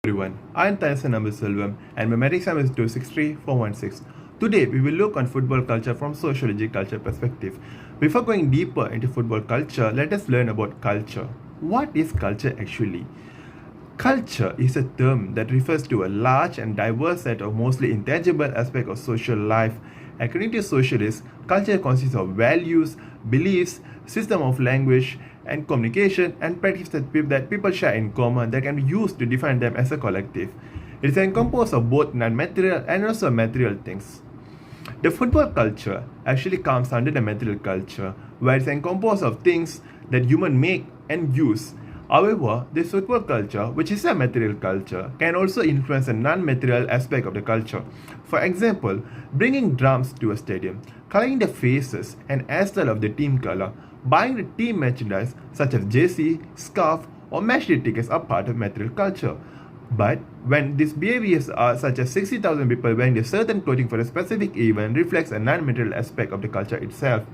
Everyone, I am Tyson Selvam and my metric sum is 263416. Today we will look on football culture from sociology culture perspective. Before going deeper into football culture, let us learn about culture. What is culture actually? Culture is a term that refers to a large and diverse set of mostly intangible aspects of social life. According to socialists, culture consists of values, beliefs, system of language and communication, and practices that people share in common that can be used to define them as a collective. It is composed of both non-material and also material things. The football culture actually comes under the material culture, where it's composed of things that humans make and use. However, this football culture, which is a material culture, can also influence a non-material aspect of the culture. For example, bringing drums to a stadium, coloring the faces and hairstyle of the team color, buying the team merchandise such as jersey, scarf, or match day tickets are part of material culture. But when these behaviors are such as 60,000 people wearing a certain clothing for a specific event reflects a non-material aspect of the culture itself.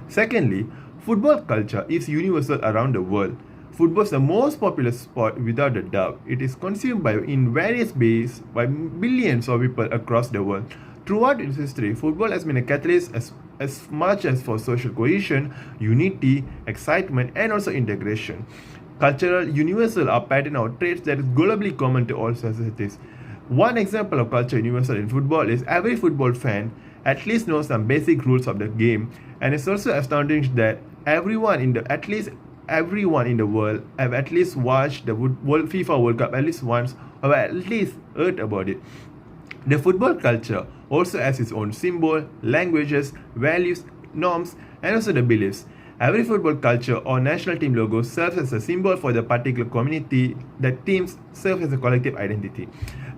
Secondly, football culture is universal around the world. Football is the most popular sport without a doubt. It is consumed in various ways by billions of people across the world. Throughout its history, football has been a catalyst as much as for social cohesion, unity, excitement, and also integration. Cultural universal are pattern or traits that is globally common to all societies. One example of culture universal in football is every football fan at least knows some basic rules of the game, and it's also astounding that everyone in the world have at least watched the FIFA World Cup at least once or at least heard about it. The football culture also has its own symbol, languages, values, norms, and also the beliefs. Every football culture or national team logo serves as a symbol for the particular community that teams serve as a collective identity.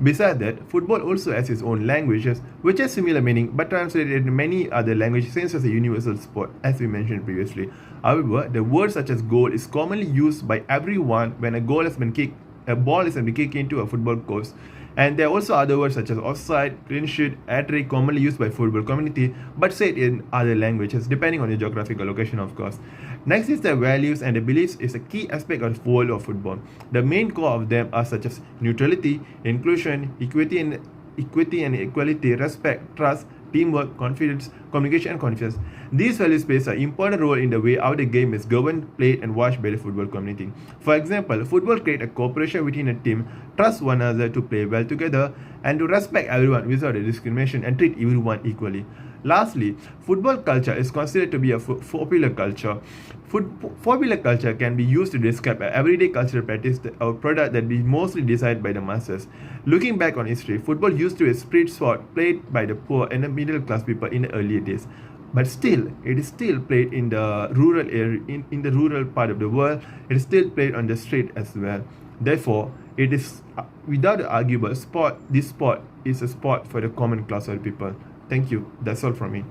Besides that, football also has its own languages, which has similar meaning but translated into many other languages since it's a universal sport, as we mentioned previously. However, the word such as goal is commonly used by everyone when a ball has been kicked into a football course. And there are also other words such as offside, clean sheet, hat-trick commonly used by football community but said in other languages depending on the geographical location, of course. Next is the values and the beliefs is a key aspect of the world of football. The main core of them are such as neutrality, inclusion, equity and equality, respect, trust, teamwork, confidence, communication, and confidence. These values play an important role in the way how the game is governed, played, and watched by the football community. For example, football creates a cooperation within a team, trust one another to play well together, and to respect everyone without a discrimination and treat everyone equally. Lastly, football culture is considered to be a popular culture. Popular culture can be used to describe an everyday cultural practice or product that is mostly desired by the masses. Looking back on history, football used to be a street sport played by the poor and the middle class people in the earlier days. But still, it is still played in the rural area, in the rural part of the world. It is still played on the street as well. Therefore, it is without arguable sport. This sport is a sport for the common class of people. Thank you. That's all from me.